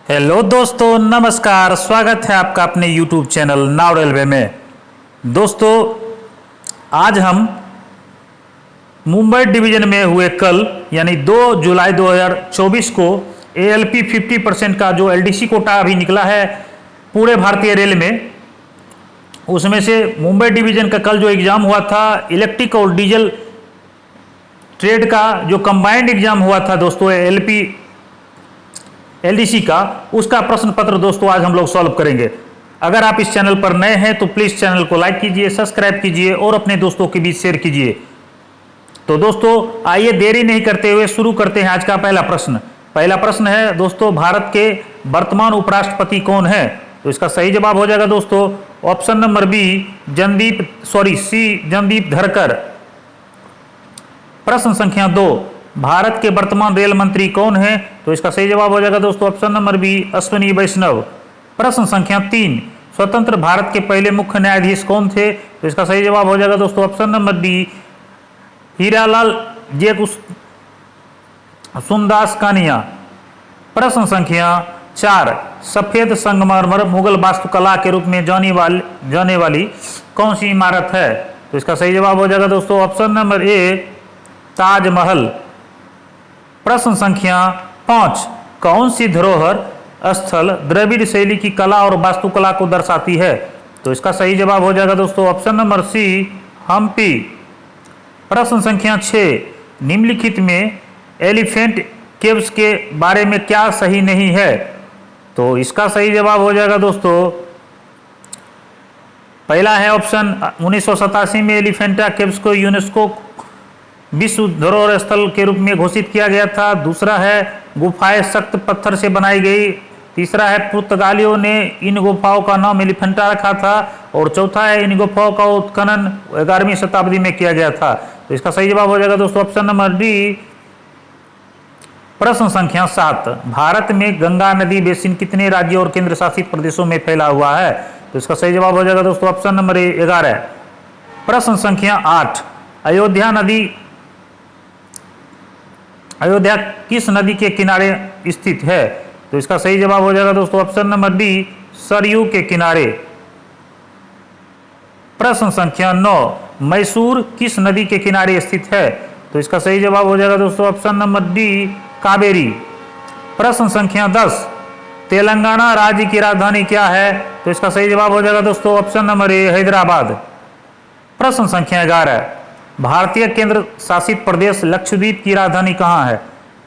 Hello दोस्तों, नमस्कार। स्वागत है आपका अपने YouTube चैनल नाउ रेलवे में। दोस्तों, आज हम मुंबई डिवीजन में हुए कल यानी 2 जुलाई 2024 को ALP 50% का जो LDC कोटा अभी निकला है पूरे भारतीय रेल में, उसमें से मुंबई डिवीजन का कल जो एग्ज़ाम हुआ था इलेक्ट्रिक और डीजल ट्रेड का जो कंबाइंड एग्ज़ाम हुआ था दोस्तों LDC का, उसका प्रश्न पत्र दोस्तों आज हम लोग सॉल्व करेंगे। अगर आप इस चैनल पर नए हैं तो प्लीज़ चैनल को लाइक कीजिए, सब्सक्राइब कीजिए और अपने दोस्तों के बीच शेयर कीजिए। तो दोस्तों आइए देरी नहीं करते हुए शुरू करते हैं आज का पहला प्रश्न। पहला प्रश्न है दोस्तों, भारत के वर्तमान उपराष्ट्रपति कौन है? तो इसका सही जवाब हो जाएगा दोस्तों ऑप्शन नंबर सी जनदीप धरकर। प्रश्न संख्या 2, भारत के वर्तमान रेल मंत्री कौन है? तो इसका सही जवाब हो जाएगा दोस्तों ऑप्शन नंबर बी अश्विनी वैष्णव। प्रश्न संख्या 3, स्वतंत्र भारत के पहले मुख्य न्यायाधीश कौन थे? तो इसका सही जवाब हो जाएगा दोस्तों option number D Hiralal Sundas Kania. प्रश्न संख्या 4, सफेद संगमरमर मुगल वास्तुकला के रूप में जाने वाली कौन सी इमारत है? तो इसका सही जवाब हो जाएगा दोस्तों ऑप्शन नंबर ए ताजमहल। प्रश्न संख्या 5, कौन सी धरोहर स्थल द्रविड़ शैली की कला और वास्तुकला को दर्शाती है? तो इसका सही जवाब हो जाएगा दोस्तों ऑप्शन नंबर सी हम्पी। प्रश्न संख्या 6, निम्नलिखित में एलिफेंट केव्स के बारे में क्या सही नहीं है? तो इसका सही जवाब हो जाएगा दोस्तों पहला है ऑप्शन 1987 में एलिफेंटा केव्स को यूनेस्को विश्व धरोहर स्थल के रूप में घोषित किया गया था। दूसरा है गुफाएं सख्त पत्थर से बनाई गई। तीसरा है पुर्तगालियों ने इन गुफाओं का नाम एलिफेंटा रखा था। और चौथा है इन गुफाओं का उत्खनन 11वीं शताब्दी में किया गया था। तो इसका सही जवाब हो जाएगा दोस्तों ऑप्शन नंबर डी। प्रश्न संख्या 7, भारत में गंगा नदी बेसिन कितने राज्यों और केंद्र शासित प्रदेशों में फैला हुआ है? तो इसका सही जवाब हो जाएगा दोस्तों ऑप्शन नंबर 11। प्रश्न संख्या 8, अयोध्या किस नदी के किनारे स्थित है? तो इसका सही जवाब हो जाएगा दोस्तों ऑप्शन नंबर डी सरयू के किनारे। प्रश्न संख्या 9, मैसूर किस नदी के किनारे स्थित है? तो इसका सही जवाब हो जाएगा दोस्तों ऑप्शन नंबर डी कावेरी। प्रश्न संख्या 10, तेलंगाना राज्य की राजधानी क्या है? तो इसका सही जवाब हो जाएगा दोस्तों ऑप्शन नंबर ए हैदराबाद। प्रश्न संख्या 11, भारतीय केंद्र शासित प्रदेश लक्षद्वीप की राजधानी कहाँ है?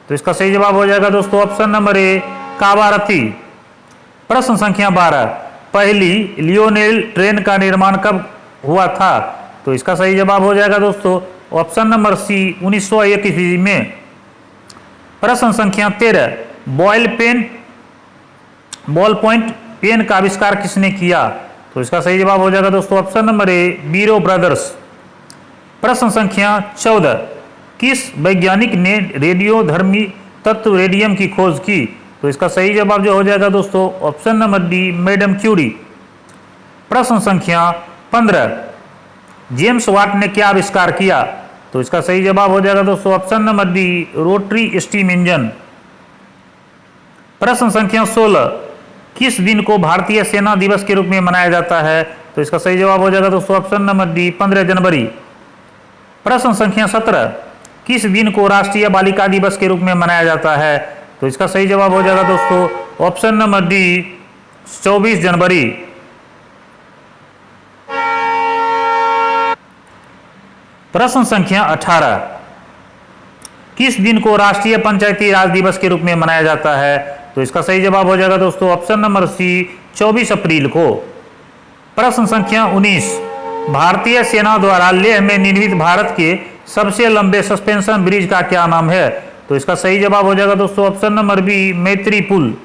तो इसका सही जवाब हो जाएगा दोस्तों ऑप्शन नंबर ए कावारती। प्रश्न संख्या 12, पहली लियोनेल ट्रेन का निर्माण कब हुआ था? तो इसका सही जवाब हो जाएगा दोस्तों ऑप्शन नंबर सी 1901 ईस्वी में। प्रश्न संख्या 13, बॉल पॉइंट पेन का आविष्कार किसने किया? तो इसका सही जवाब हो जाएगा दोस्तों ऑप्शन नंबर ए बीरो ब्रदर्स। प्रश्न संख्या 14, किस वैज्ञानिक ने रेडियोधर्मी तत्व रेडियम की खोज की? तो इसका सही जवाब जो हो जाएगा दोस्तों option number D madam Curie. प्रश्न संख्या 15, जेम्स वाट ने क्या आविष्कार किया? तो इसका सही जवाब हो जाएगा दोस्तों option number D rotary steam engine. प्रश्न संख्या 16, किस दिन को भारतीय सेना दिवस के रूप में मनाया जाता है? तो इसका सही जवाब हो जाएगा दोस्तों ऑप्शन नंबर डी 15 जनवरी। प्रश्न संख्या 17, किस दिन को राष्ट्रीय बालिका दिवस के रूप में मनाया जाता है? तो इसका सही जवाब हो जाएगा दोस्तों ऑप्शन नंबर डी 24 जनवरी। प्रश्न संख्या 18, किस दिन को राष्ट्रीय पंचायती राज दिवस के रूप में मनाया जाता है? तो इसका सही जवाब हो जाएगा दोस्तों ऑप्शन नंबर सी 24 अप्रैल को। प्रश्न संख्या 19, भारतीय सेना द्वारा लेह में निर्मित भारत के सबसे लंबे सस्पेंशन ब्रिज का क्या नाम है? तो इसका सही जवाब हो जाएगा दोस्तों ऑप्शन नंबर बी मैत्री पुल।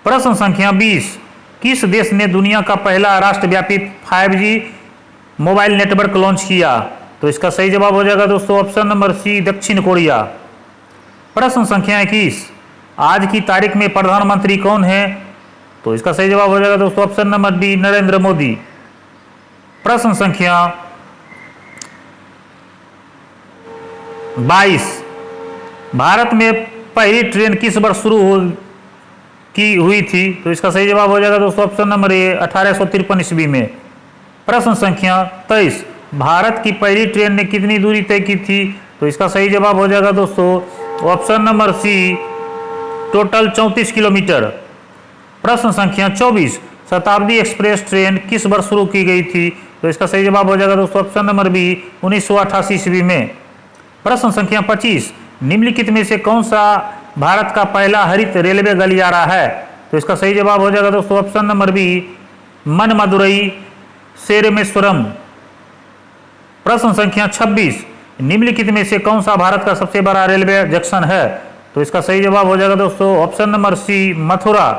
प्रश्न संख्या 20, किस देश ने दुनिया का पहला राष्ट्रव्यापी 5G मोबाइल नेटवर्क लॉन्च किया? तो इसका सही जवाब हो जाएगा दोस्तों ऑप्शन नंबर सी दक्षिण कोरिया। प्रश्न संख्या 21, आज की तारीख में प्रधानमंत्री कौन है? तो इसका सही जवाब हो जाएगा दोस्तों option number D Narendra Modi. प्रश्न संख्या 22, भारत में पहली ट्रेन किस वर्ष शुरू की हुई थी? तो इसका सही जवाब हो जाएगा दोस्तों ऑप्शन नंबर ए 1853 ईस्वी में। प्रश्न संख्या 23, भारत की पहली ट्रेन ने कितनी दूरी तय की थी? तो इसका सही जवाब हो जाएगा दोस्तों option number C total 34 kilometre. प्रश्न संख्या 24, शताब्दी एक्सप्रेस ट्रेन किस वर्ष शुरू की गई थी? तो इसका सही जवाब हो जाएगा दोस्तों ऑप्शन नंबर बी 1988 ईस्वी में। प्रश्न संख्या 25, निम्नलिखित में से कौन सा भारत का पहला हरित रेलवे गलियारा है? तो इसका सही जवाब हो जाएगा दोस्तों ऑप्शन नंबर बी मनमदुरई सेरेमेश्वरम। प्रश्न संख्या 26, निम्नलिखित में से कौन सा भारत का सबसे बड़ा रेलवे जंक्शन है? तो इसका सही जवाब हो जाएगा दोस्तों ऑप्शन नंबर सी मथुरा।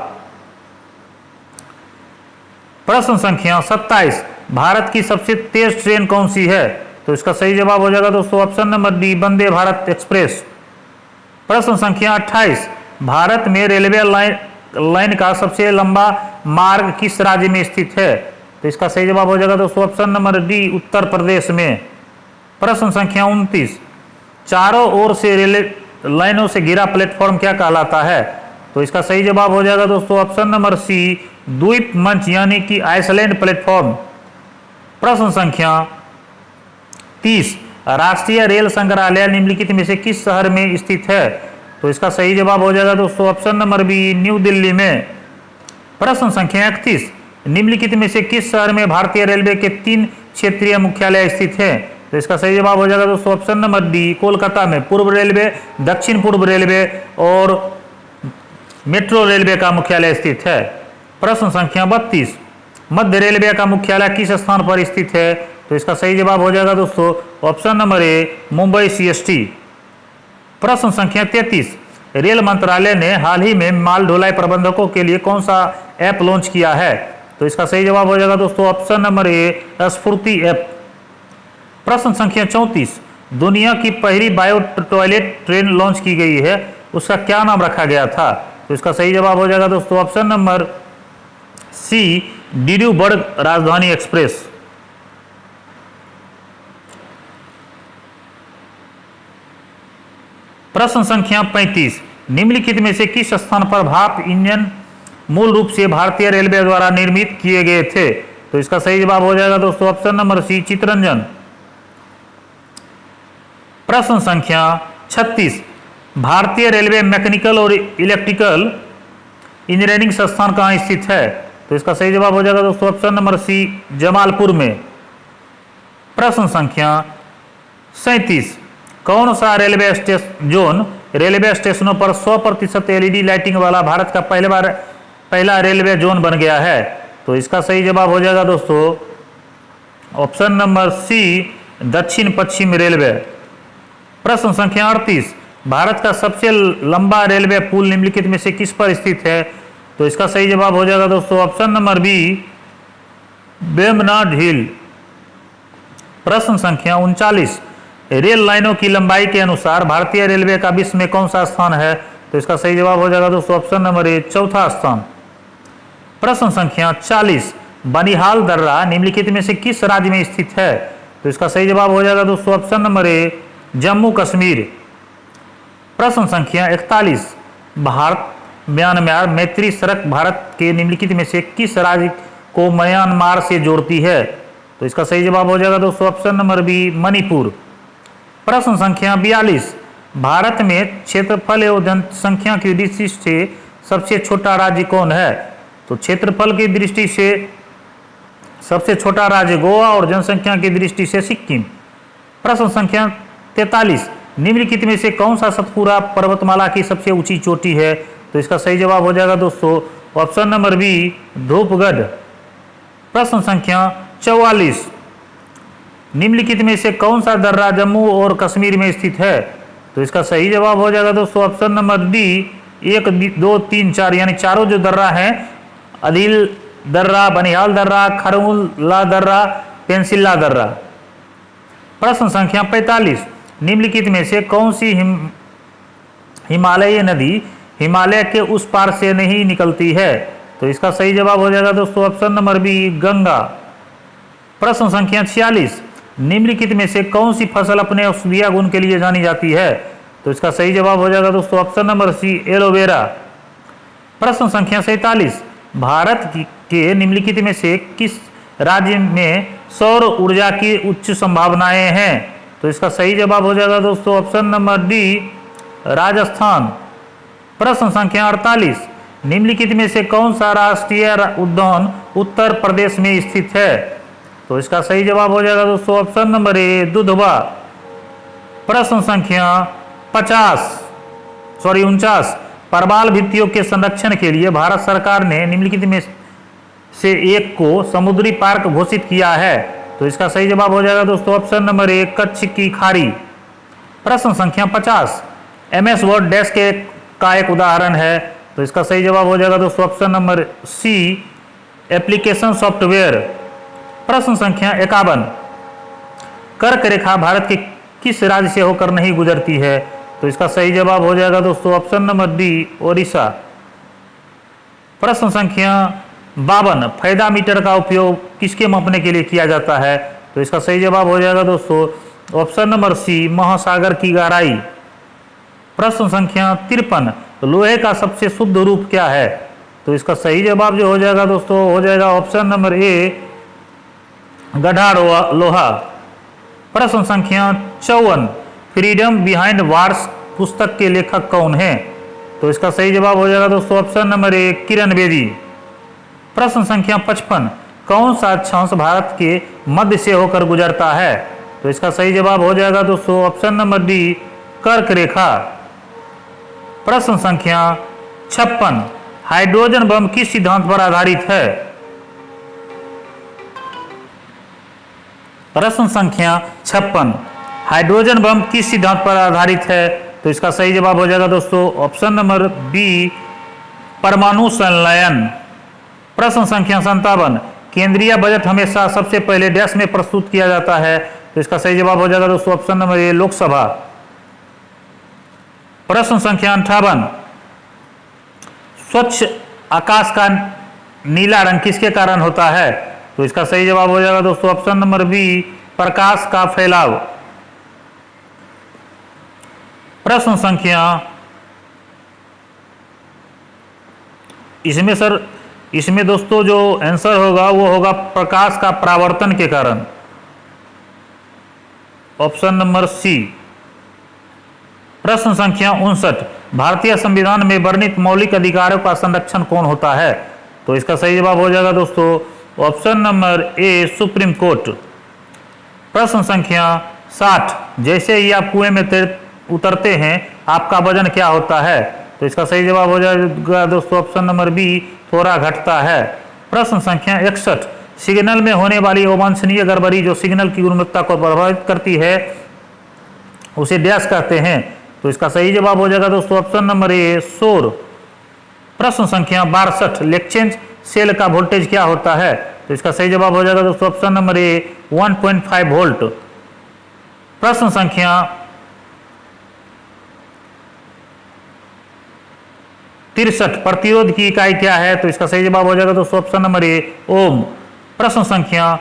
प्रश्न संख्या 27, भारत की सबसे तेज ट्रेन कौन सी है? तो इसका सही जवाब हो जाएगा दोस्तों option number D Vande Bharat express. प्रश्न संख्या 28, भारत में रेलवे लाइन का सबसे लंबा मार्ग किस राज्य में स्थित है? तो इसका सही जवाब हो जाएगा दोस्तों option number D Uttar Pradesh में। प्रश्न संख्या 29, चारों ओर से रेलवे लाइनों से घिरा प्लेटफॉर्म क्या कहलाता है? तो इसका सही जवाब हो जाएगा दोस्तों ऑप्शन नंबर सी द्वीप मंच यानी कि आइसलैंड प्लेटफॉर्म। प्रश्न संख्या 30, राष्ट्रीय रेल संग्रहालय निम्नलिखित में से किस शहर में स्थित है? तो इसका सही जवाब हो जाएगा दोस्तों option number B New Delhi में। प्रश्न संख्या 31, निम्नलिखित में से किस शहर में भारतीय रेलवे के 3 क्षेत्रीय मुख्यालय स्थित है? तो इसका सही जवाब हो जाएगा दोस्तों ऑप्शन नंबर डी कोलकाता में पूर्व रेलवे, दक्षिण पूर्व रेलवे और मेट्रो रेलवे का मुख्यालय स्थित है। प्रश्न संख्या 32, मध्य रेलवे का मुख्यालय किस स्थान पर स्थित है? तो इसका सही जवाब हो जाएगा दोस्तों option number A Mumbai CST. प्रश्न संख्या 33, रेल मंत्रालय ने हाल ही में माल ढुलाई प्रबंधकों के लिए कौन सा ऐप लॉन्च किया है? तो इसका सही जवाब हो जाएगा दोस्तों ऑप्शन नंबर ए स्फूर्ति ऐप। प्रश्न संख्या 34, दुनिया की पहली बायो टॉयलेट ट्रेन लॉन्च की गई है, उसका क्या नाम रखा गया था? तो इसका सही जवाब हो जाएगा दोस्तों ऑप्शन नंबर सी डिब्रूगढ़ राजधानी एक्सप्रेस। प्रश्न संख्या 35, निम्नलिखित में से किस स्थान पर भाप इंजन मूल रूप से भारतीय रेलवे द्वारा निर्मित किए गए थे? तो इसका सही जवाब हो जाएगा दोस्तों ऑप्शन नंबर सी चितरंजन। प्रश्न संख्या 36, भारतीय रेलवे मैकेनिकल और इलेक्ट्रिकल इंजीनियरिंग संस्थान कहाँ स्थित है? तो इसका सही जवाब हो जाएगा दोस्तों ऑप्शन नंबर सी जमालपुर में। प्रश्न संख्या 37, कौन सा रेलवे स्टेशनों पर 100% एलईडी लाइटिंग वाला भारत का पहला रेलवे जोन बन गया है? तो इसका सही जवाब हो जाएगा दोस्तों ऑप्शन नंबर सी दक्षिण पश्चिम रेलवे। प्रश्न संख्या 38, भारत का सबसे लंबा रेलवे पुल निम्नलिखित में से किस पर स्थित है? तो इसका सही जवाब हो जाएगा दोस्तों ऑप्शन नंबर बी वेम्बनाड हिल। प्रश्न संख्या 39, रेल लाइनों की लंबाई के अनुसार भारतीय रेलवे का विश्व में कौन सा स्थान है? तो इसका सही जवाब हो जाएगा दोस्तों ऑप्शन नंबर ए चौथा स्थान। प्रश्न संख्या 40, बनिहाल दर्रा निम्नलिखित में से किस राज्य में स्थित है? तो इसका सही जवाब हो जाएगा दोस्तों option number A Jammu Kashmir. प्रश्न संख्या 41, भारत म्यांमार मैत्री सड़क भारत के निम्नलिखित में से किस राज्य को म्यांमार से जोड़ती है? तो इसका सही जवाब हो जाएगा दोस्तों ऑप्शन नंबर बी मणिपुर। प्रश्न संख्या 42, भारत में क्षेत्रफल एवं जनसंख्या की दृष्टि से सबसे छोटा राज्य कौन है? तो क्षेत्रफल की दृष्टि से सबसे छोटा राज्य गोवा और जनसंख्या की दृष्टि से सिक्किम। प्रश्न संख्या 43, निम्नलिखित में से कौन सा सतपुरा पर्वतमाला की सबसे ऊंची चोटी है? तो इसका सही जवाब हो जाएगा दोस्तों ऑप्शन नंबर बी धूपगढ़। प्रश्न संख्या 44, निम्नलिखित में से कौन सा दर्रा जम्मू और कश्मीर में स्थित है? तो इसका सही जवाब हो जाएगा दोस्तों ऑप्शन नंबर डी 1, 2, 3, 4 यानी चारों जो दर्रा हैं अदिल दर्रा, बनिहाल दर्रा, खरमुला दर्रा, पेंसिल्ला दर्रा। प्रश्न संख्या 45, निम्नलिखित में से कौन सी हिमालयी नदी हिमालय के उस पार से नहीं निकलती है? तो इसका सही जवाब हो जाएगा दोस्तों ऑप्शन नंबर बी गंगा। प्रश्न संख्या 46, निम्नलिखित में से कौन सी फसल अपने औषधीय गुण के लिए जानी जाती है? तो इसका सही जवाब हो जाएगा दोस्तों ऑप्शन नंबर सी एलोवेरा। प्रश्न संख्या 47, भारत के निम्नलिखित में से किस राज्य में सौर ऊर्जा की उच्च संभावनाएं हैं? तो इसका सही जवाब हो जाएगा दोस्तों ऑप्शन नंबर डी, राजस्थान। प्रश्न संख्या 48, निम्नलिखित में से कौन सा राष्ट्रीय उद्यान उत्तर प्रदेश में स्थित है? तो इसका सही जवाब हो जाएगा दोस्तों ऑप्शन नंबर ए, दुधवा। प्रश्न संख्या 49, प्रवाल भित्तियों के संरक्षण के लिए भारत सरकार ने निम्नलिखित में से एक को समुद्री पार्क घोषित किया है। तो इसका सही जवाब हो जाएगा दोस्तों ऑप्शन नंबर ए, कच्छ की खाड़ी। प्रश्न संख्या 50, MS वर्ड डैश के का एक उदाहरण है। तो इसका सही जवाब हो जाएगा दोस्तों option number C, application software. प्रश्न संख्या 51, कर्क रेखा भारत के किस राज्य से होकर नहीं गुजरती है? तो इसका सही जवाब हो जाएगा दोस्तों ऑप्शन नंबर डी, ओडिशा। प्रश्न संख्या 52, फायदा मीटर का उपयोग किसके मापने के लिए किया जाता है? तो इसका सही जवाब हो जाएगा दोस्तों ऑप्शन नंबर सी, महासागर की गहराई। प्रश्न संख्या 53, लोहे का सबसे शुद्ध रूप क्या है? तो इसका सही जवाब जो हो जाएगा दोस्तों हो जाएगा ऑप्शन नंबर ए, गढ़ा लोहा। प्रश्न संख्या 54, फ्रीडम बिहाइंड वार्स पुस्तक के लेखक कौन है? तो इसका सही जवाब हो जाएगा दोस्तों option number A, Kiran Bedi. प्रश्न संख्या 55, कौन सा अक्षांश भारत के मध्य से होकर गुजरता है? तो इसका सही जवाब हो जाएगा दोस्तों ऑप्शन नंबर डी, कर्क रेखा। प्रश्न संख्या 56, हाइड्रोजन बम किस सिद्धांत पर आधारित है? प्रश्न संख्या 56, हाइड्रोजन बम किस सिद्धांत पर आधारित है? तो इसका सही जवाब हो जाएगा दोस्तों ऑप्शन नंबर बी, परमाणु संलयन। प्रश्न संख्या 57, केंद्रीय बजट हमेशा सबसे पहले डैश में प्रस्तुत किया जाता है? तो इसका सही जवाब हो जाएगा दोस्तों ऑप्शन नंबर ए, लोकसभा। प्रश्न संख्या 58, स्वच्छ आकाश का नीला रंग किसके कारण होता है? तो इसका सही जवाब हो जाएगा दोस्तों ऑप्शन नंबर बी, प्रकाश का फैलाव। प्रश्न संख्या इसमें दोस्तों जो आंसर होगा वो होगा प्रकाश का परावर्तन के कारण, ऑप्शन नंबर सी। प्रश्न संख्या 59, भारतीय संविधान में वर्णित मौलिक अधिकारों का संरक्षण कौन होता है? तो इसका सही जवाब हो जाएगा दोस्तों option number A, supreme court. प्रश्न संख्या 60, जैसे ही आप कुएं में उतरते हैं आपका वजन क्या होता है? तो इसका सही जवाब हो जाएगा दोस्तों ऑप्शन नंबर बी, थोड़ा घटता है। प्रश्न संख्या 61, सिग्नल में होने वाली अवांछनीय गड़बड़ी जो सिग्नल की गुणवत्ता को प्रभावित करती है उसे डैश कहते हैं? तो इसका सही जवाब हो जाएगा दोस्तों ऑप्शन नंबर ए, शोर। प्रश्न संख्या 62, लेक्चेंज सेल का वोल्टेज क्या होता है? तो इसका सही जवाब हो जाएगा दोस्तों ऑप्शन नंबर ए, 1.5 वोल्ट। प्रश्न संख्या 63, प्रतिरोध की इकाई क्या है? तो इसका सही जवाब हो जाएगा दोस्तों ऑप्शन नंबर ए, ओम। प्रश्न संख्या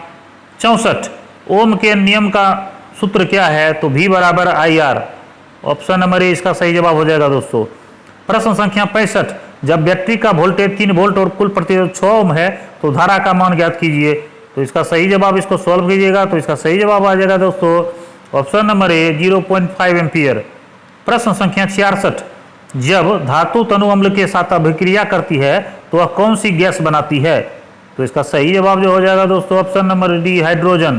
64, ओम के नियम का सूत्र क्या है? तो V बराबर IR, ऑप्शन नंबर ए इसका सही जवाब हो जाएगा दोस्तों। प्रश्न संख्या 65, जब बैटरी का वोल्टेज 3 वोल्ट और कुल प्रतिरोध 6 ओम है तो धारा का मान ज्ञात कीजिए। तो इसका सही जवाब, इसको सॉल्व कीजिएगा तो इसका सही जवाब आ जाएगा दोस्तों ऑप्शन नंबर ए, 0.5 एम्पियर। प्रश्न संख्या 66, जब धातु तनु अम्ल के साथ अभिक्रिया करती है तो वह कौन सी गैस बनाती है? तो इसका सही जवाब जो हो जाएगा दोस्तों ऑप्शन नंबर डी, हाइड्रोजन।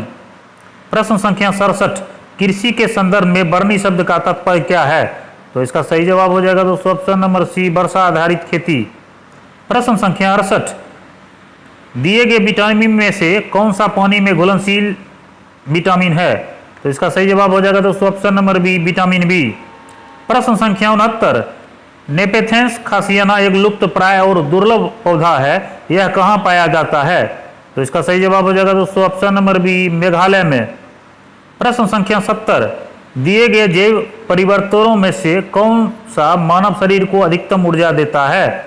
प्रश्न संख्या 67, कृषि के संदर्भ में बर्नी शब्द का तात्पर्य क्या है? तो इसका सही जवाब हो जाएगा दोस्तों ऑप्शन नंबर सी, वर्षा आधारित खेती। प्रश्न संख्या 68, दिए गए विटामिन में से कौन सा पानी में घुलनशील विटामिन है? तो इसका सही जवाब हो जाएगा दोस्तों option number B, vitamin B. प्रश्न संख्या 69, नेपेथेंस खासियाना एक लुप्त प्राय और दुर्लभ पौधा है, यह कहाँ पाया जाता है? तो इसका सही जवाब हो जाएगा दोस्तों ऑप्शन नंबर बी, मेघालय में। प्रश्न संख्या 70, दिए गए जैव परिवर्तनों में से कौन सा मानव शरीर को अधिकतम ऊर्जा देता है?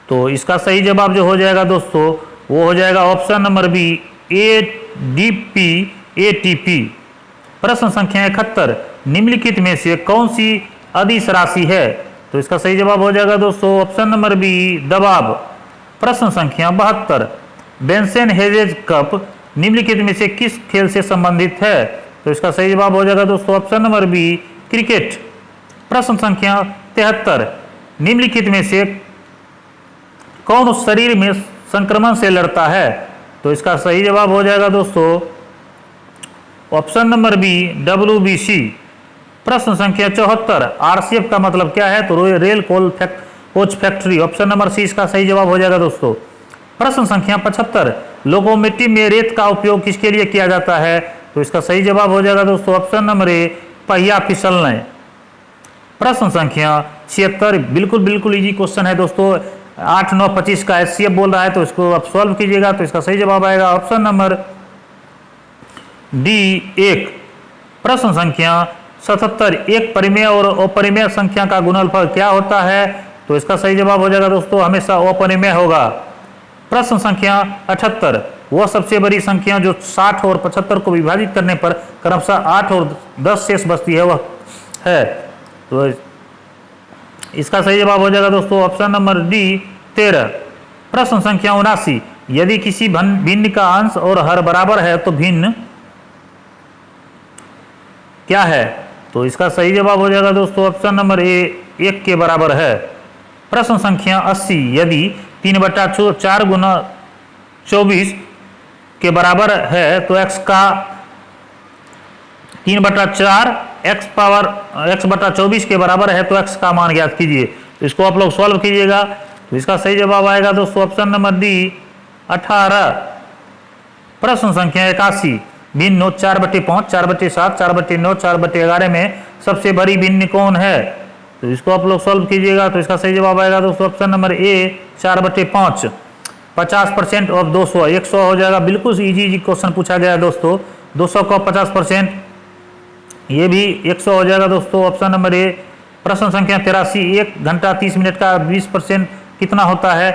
तो इसका सही जवाब जो हो जाएगा दोस्तों वो हो जाएगा option number B, ADP ATP। प्रश्न संख्या 71, निम्नलिखित में से कौन सी अदिश राशि है? तो इसका सही जवाब हो जाएगा दोस्तों ऑप्शन नंबर बी दबाव। प्रश्न संख्या 72, बेंसन हेजेज कप निम्नलिखित में से किस खेल से संबंधित है? तो इसका सही जवाब हो जाएगा दोस्तों ऑप्शन नंबर बी क्रिकेट। प्रश्न संख्या 73, निम्नलिखित में से कौन शरीर में संक्रमण से लड़ता है? तो इसका सही जवाब हो जाएगा दोस्तों ऑप्शन नंबर बी WBC। प्रश्न संख्या 74, RCF का मतलब क्या है? तो rail coach factory, option number C इसका सही जवाब हो जाएगा दोस्तों। प्रश्न संख्या 75, लोकोमोटिव में रेत का उपयोग किसके लिए किया जाता है? तो इसका सही जवाब हो जाएगा दोस्तों ऑप्शन नंबर ए पहिया फिसलने। प्रश्न संख्या 76, बिल्कुल इजी क्वेश्चन है दोस्तों, 8, 9, 25 का HCF बोल रहा है, तो इसको आप सॉल्व कीजिएगा। तो इसका सही जवाब आएगा ऑप्शन नंबर डी 1। प्रश्न संख्या 77, एक परिमेय और अपरिमेय संख्या का गुणनफल क्या होता है? तो इसका सही जवाब हो जाएगा दोस्तों हमेशा अपरिमेय होगा। प्रश्न संख्या 78, वह सबसे बड़ी संख्या जो 60 और 75 को विभाजित करने पर क्रमशः 8 और 10 शेष बचती है वह है? तो इसका सही जवाब हो जाएगा दोस्तों ऑप्शन नंबर डी 13। प्रश्न संख्या 79, यदि किसी भिन्न का अंश और हर बराबर है तो भिन्न क्या है? तो इसका सही जवाब हो जाएगा दोस्तों ऑप्शन नंबर ए 1 के बराबर है। प्रश्न संख्या 80, यदि 3/4 गुना 24 के बराबर है तो x का 3/4 x/24 के बराबर है तो x का मान ज्ञात कीजिए। तो इसको आप लोग सॉल्व कीजिएगा। तो इसका सही जवाब आएगा दोस्तों ऑप्शन नंबर डी 18। प्रश्न संख्या 81, भिन्न नोट 4/5, 4/7, 4/9, 4/11 में सबसे बड़ी भिन्न कौन है? तो इसको आप लोग सॉल्व कीजिएगा। तो इसका सही जवाब आएगा दोस्तों ऑप्शन नंबर ए 4/5। 50% ऑफ 200 100 हो जाएगा। बिल्कुल इजी क्वेश्चन पूछा गया है दोस्तों। 200 का 50% ये भी 100 हो जाएगा दोस्तों ऑप्शन नंबर ए। प्रश्न संख्या 83, 1 घंटा 30 मिनट का 20% कितना होता है?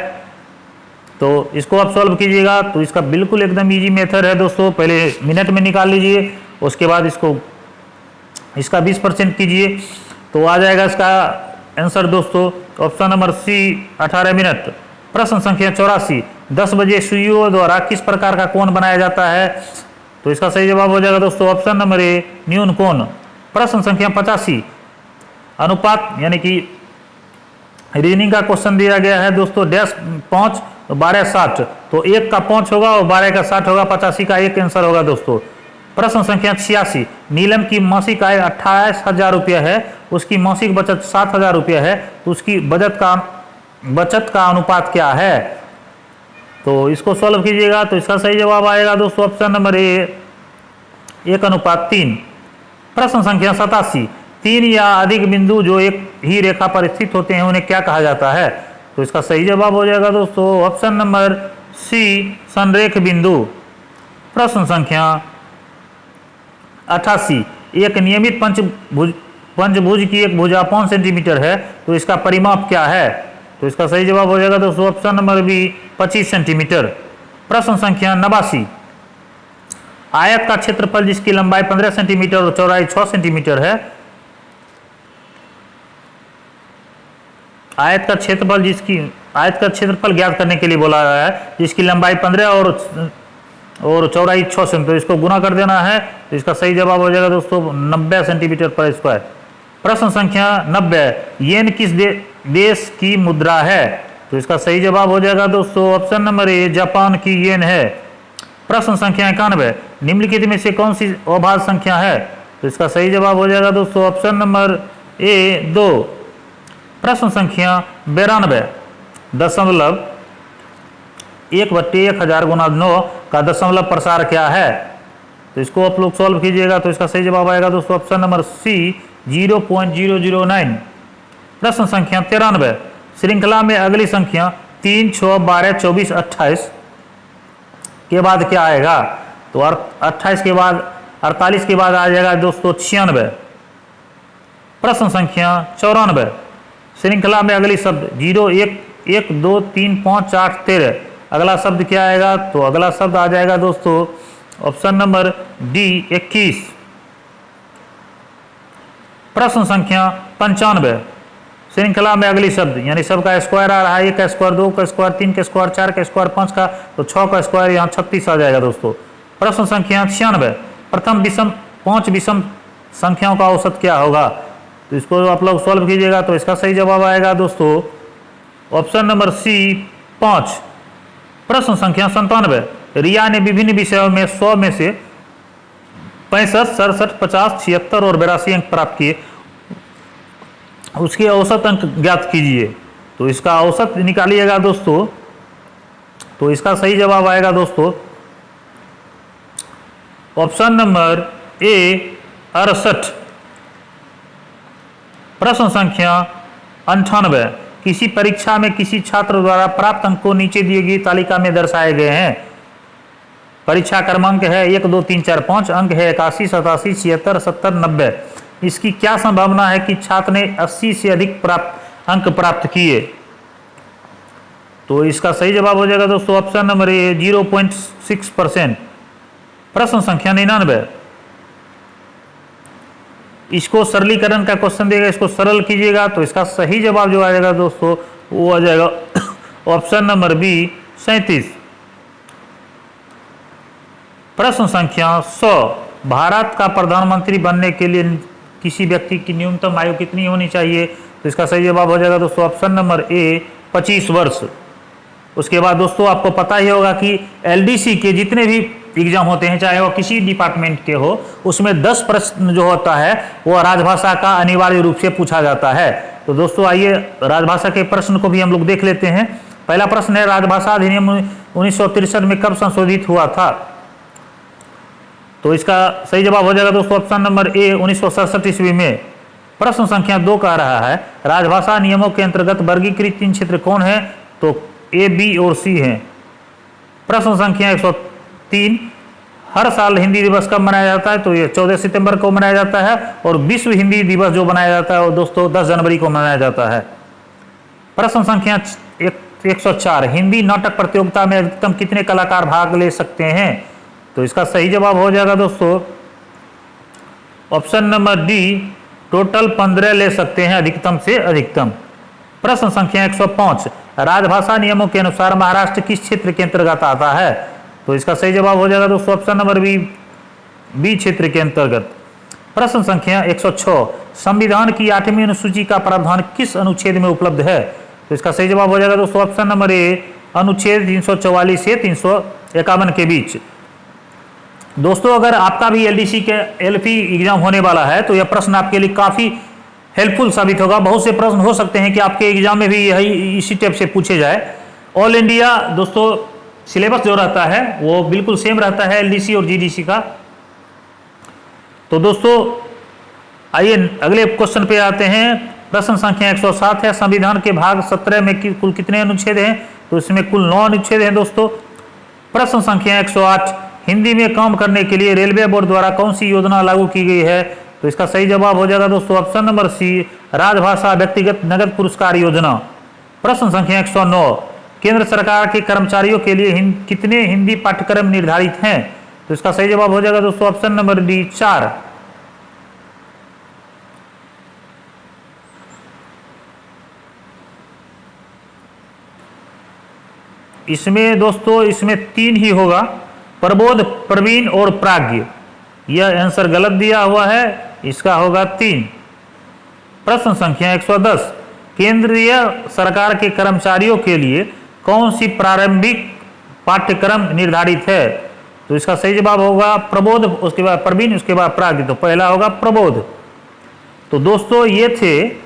तो इसको आप सॉल्व कीजिएगा। तो इसका बिल्कुल एकदम इजी मेथड है दोस्तों, पहले मिनट में निकाल लीजिए, उसके बाद इसका 20% कीजिए तो आ जाएगा इसका आंसर दोस्तों ऑप्शन नंबर सी 18 मिनट। प्रश्न संख्या 84, 10 बजे सुइयों द्वारा किस प्रकार का कोण बनाया जाता है? तो इसका सही जवाब हो जाएगा दोस्तों ऑप्शन नंबर ए न्यून कोण। प्रश्न संख्या 85, अनुपात यानी कि रीजनिंग का क्वेश्चन दिया गया है दोस्तों, 5 12 60, तो 1 का 5 होगा और 12 का 60 होगा, 85 का 1 आंसर होगा दोस्तों। प्रश्न संख्या 86, नीलम की मासिक आय 28,000 रुपया है, उसकी मासिक बचत 7,000 रुपया है, तो उसकी बचत का अनुपात क्या है? तो इसको सॉल्व कीजिएगा। तो इसका सही जवाब आएगा दोस्तों ऑप्शन नंबर ए 1:3। प्रश्न संख्या 87, 3 या अधिक बिंदु जो एक ही रेखा पर स्थित होते हैं उन्हें क्या कहा जाता है? तो इसका सही जवाब हो जाएगा दोस्तों ऑप्शन नंबर सी संरेख बिंदु। प्रश्न संख्या 88, एक नियमित पंचभुज की एक भुजा 5 सेंटीमीटर है, तो इसका परिमाप क्या है? तो इसका सही जवाब हो जाएगा दोस्तों ऑप्शन नंबर बी 25 सेंटीमीटर। प्रश्न संख्या 89, आयत का क्षेत्रफल जिसकी लंबाई 15 सेंटीमीटर और चौड़ाई 6 सेंटीमीटर है, आयत का क्षेत्रफल ज्ञात करने के लिए बोला गया है, जिसकी लंबाई 15 और चौड़ाई 6 सेंटीमीटर, तो इसको गुना कर देना है। तो इसका सही जवाब हो जाएगा दोस्तों 90 सेंटीमीटर पर स्क्वायर। प्रश्न संख्या 90, येन किस देश की मुद्रा है? तो इसका सही जवाब हो जाएगा दोस्तों ऑप्शन नंबर ए जापान की येन है। प्रश्न संख्या 91, निम्नलिखित में से कौन सी अभाज्य संख्या है? तो इसका सही जवाब हो जाएगा दोस्तों ऑप्शन नंबर ए 2। प्रश्न संख्या 92, 1/1000 गुना 9 का दशमलव प्रसार क्या है? तो इसको आप लोग सॉल्व कीजिएगा। तो इसका सही जवाब आएगा दोस्तों ऑप्शन नंबर सी 0.009। प्रश्न संख्या 93, श्रृंखला में अगली संख्या 3, 6, 12, 24, 28 के बाद क्या आएगा? तो 28 के बाद 48 के बाद आ जाएगा दोस्तों 96। प्रश्न संख्या 94, श्रृंखला में अगली शब्द 0, 1, 1, 2, 3, 5, 8, 13, अगला शब्द क्या आएगा? तो अगला शब्द आ जाएगा दोस्तों ऑप्शन नंबर डी 21। प्रश्न संख्या 95, श्रृंखला में अगली शब्द यानी सबका स्क्वायर आ रहा है, 1 का स्क्वायर, 2 का स्क्वायर, 3 का स्क्वायर, 4 का स्क्वायर, 5 का, तो 6 का स्क्वायर, यहाँ 36 आ जाएगा दोस्तों। प्रश्न संख्या 96, प्रथम विषम 5 विषम संख्याओं का औसत क्या होगा? तो इसको आप लोग सॉल्व कीजिएगा तो इसका सही जवाब आएगा दोस्तों ऑप्शन नंबर सी 5। प्रश्न संख्या 97, रिया ने विभिन्न विषयों में 100 में से 65, 67, 50, 76 और 82 अंक प्राप्त किए, उसके औसत अंक ज्ञात कीजिए। तो इसका औसत निकालिएगा दोस्तों, तो इसका सही जवाब आएगा दोस्तों ऑप्शन नंबर ए 68। प्रश्न संख्या 98, किसी परीक्षा में किसी छात्र द्वारा प्राप्त अंक को नीचे दिए गई तालिका में दर्शाए गए हैं। परीक्षा क्रमांक है 1, 2, 3, 4, 5, अंक है 81, 87, 76, 70, 90। इसकी क्या संभावना है कि छात्र ने 80 से अधिक अंक प्राप्त किए? तो इसका सही जवाब हो जाएगा दोस्तों ऑप्शन नंबर ए 0.6%। प्रश्न संख्या 99, इसको सरलीकरण का क्वेश्चन देगा, इसको सरल कीजिएगा तो इसका सही जवाब जो आएगा दोस्तों वो आ जाएगा ऑप्शन नंबर बी 37। प्रश्न संख्या 100, भारत का प्रधानमंत्री बनने के लिए किसी व्यक्ति की न्यूनतम आयु कितनी होनी चाहिए? तो इसका सही जवाब हो जाएगा दोस्तों ऑप्शन नंबर ए 25 वर्ष। उसके बाद दोस्तों आपको पता ही होगा कि एलडीसी के जितने भी एग्जाम होते हैं चाहे वो किसी डिपार्टमेंट के हो, उसमें 10 प्रश्न जो होता है वो राजभाषा का अनिवार्य रूप से पूछा जाता है। तो दोस्तों आइए राजभाषा के प्रश्न को भी हम लोग देख लेते हैं। पहला प्रश्न है, राजभाषा अधिनियम 1963 में कब संशोधित हुआ था? तो इसका सही जवाब हो जाएगा दोस्तों ऑप्शन नंबर ए 1967 ईस्वी में। प्रश्न संख्या 2 कह रहा है, राजभाषा नियमों के अंतर्गत वर्गीकृत 3 क्षेत्र कौन है? तो ए, बी और सी हैं। प्रश्न संख्या 103, हर साल हिंदी दिवस कब मनाया जाता है? तो ये 14 सितंबर को मनाया जाता है और विश्व हिंदी दिवस जो मनाया जाता है वो दोस्तों 10 जनवरी को मनाया जाता है। प्रश्न संख्या 104, हिंदी नाटक प्रतियोगिता में अधिकतम कितने कलाकार भाग ले सकते हैं? तो इसका सही जवाब हो जाएगा दोस्तों ऑप्शन नंबर डी, टोटल 15 ले सकते हैं अधिकतम से अधिकतम। प्रश्न संख्या 105, राजभाषा नियमों के अनुसार महाराष्ट्र किस क्षेत्र के अंतर्गत आता है? तो इसका सही जवाब हो जाएगा दोस्तों ऑप्शन नंबर बी क्षेत्र के अंतर्गत। प्रश्न संख्या 106, संविधान की 8वीं अनुसूची का प्रावधान किस अनुच्छेद में उपलब्ध है? तो इसका सही जवाब हो जाएगा दोस्तों ऑप्शन नंबर ए, अनुच्छेद 344 से 351 के बीच। दोस्तों अगर आपका भी एलडीसी के एलपी एग्जाम होने वाला है तो यह प्रश्न आपके लिए काफी हेल्पफुल साबित होगा। बहुत से प्रश्न हो सकते हैं कि आपके एग्जाम में भी यही इसी टाइप से पूछे जाए। ऑल इंडिया दोस्तों सिलेबस जो रहता है वो बिल्कुल सेम रहता है एलडीसी और जीडीसी का। तो दोस्तों आइए अगले क्वेश्चन पे आते हैं। प्रश्न संख्या 107 है, संविधान के भाग 17 में कुल कितने अनुच्छेद हैं? तो इसमें कुल 9 अनुच्छेद हैं दोस्तों। प्रश्न संख्या 108, हिंदी में काम करने के लिए रेलवे बोर्ड द्वारा कौन सी योजना लागू की गई है? तो इसका सही जवाब हो जाएगा दोस्तों ऑप्शन नंबर सी, राजभाषा व्यक्तिगत नगद पुरस्कार योजना। प्रश्न संख्या 109, केंद्र सरकार के कर्मचारियों के लिए कितने हिंदी पाठ्यक्रम निर्धारित हैं? तो इसका सही जवाब हो जाएगा दोस्तों ऑप्शन नंबर डी 4। इसमें दोस्तों इसमें 3 ही होगा, प्रबोध, प्रवीण और प्राज्ञ। यह आंसर गलत दिया हुआ है, इसका होगा 3। प्रश्न संख्या 110, केंद्रीय सरकार के कर्मचारियों के लिए कौन सी प्रारंभिक पाठ्यक्रम निर्धारित है? तो इसका सही जवाब होगा प्रबोध, उसके बाद प्रवीण, उसके बाद प्राज्ञ। तो पहला होगा प्रबोध। तो दोस्तों ये थे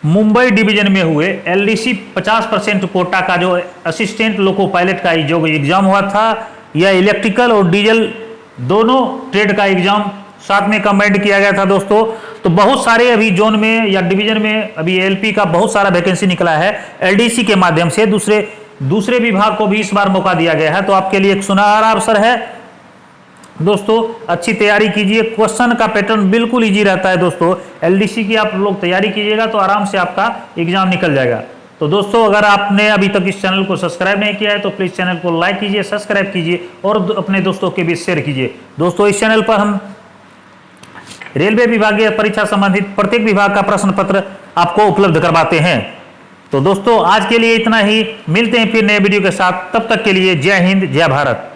मुंबई डिवीजन में हुए एलडीसी 50% कोटा का जो असिस्टेंट लोको पायलट का जो एग्जाम हुआ था। यह इलेक्ट्रिकल और डीजल दोनों ट्रेड का एग्जाम साथ में कंबाइंड किया गया था दोस्तों। तो बहुत सारे अभी जोन में या डिवीजन में अभी एलपी का बहुत सारा वैकेंसी निकला है एलडीसी के माध्यम से। दूसरे विभाग को भी इस बार मौका दिया गया है, तो आपके लिए एक सुनहरा अवसर है दोस्तों। अच्छी तैयारी कीजिए, क्वेश्चन का पैटर्न बिल्कुल इजी रहता है दोस्तों। एलडीसी की आप लोग तैयारी कीजिएगा तो आराम से आपका एग्जाम निकल जाएगा। तो दोस्तों अगर आपने अभी तक इस चैनल को सब्सक्राइब नहीं किया है तो प्लीज़ चैनल को लाइक कीजिए, सब्सक्राइब कीजिए और अपने दोस्तों के बीच शेयर कीजिए। दोस्तों इस चैनल पर हम रेलवे विभागीय परीक्षा संबंधित प्रत्येक विभाग का प्रश्न पत्र आपको उपलब्ध करवाते हैं। तो दोस्तों आज के लिए इतना ही, मिलते हैं फिर नए वीडियो के साथ, तब तक के लिए जय हिंद जय भारत।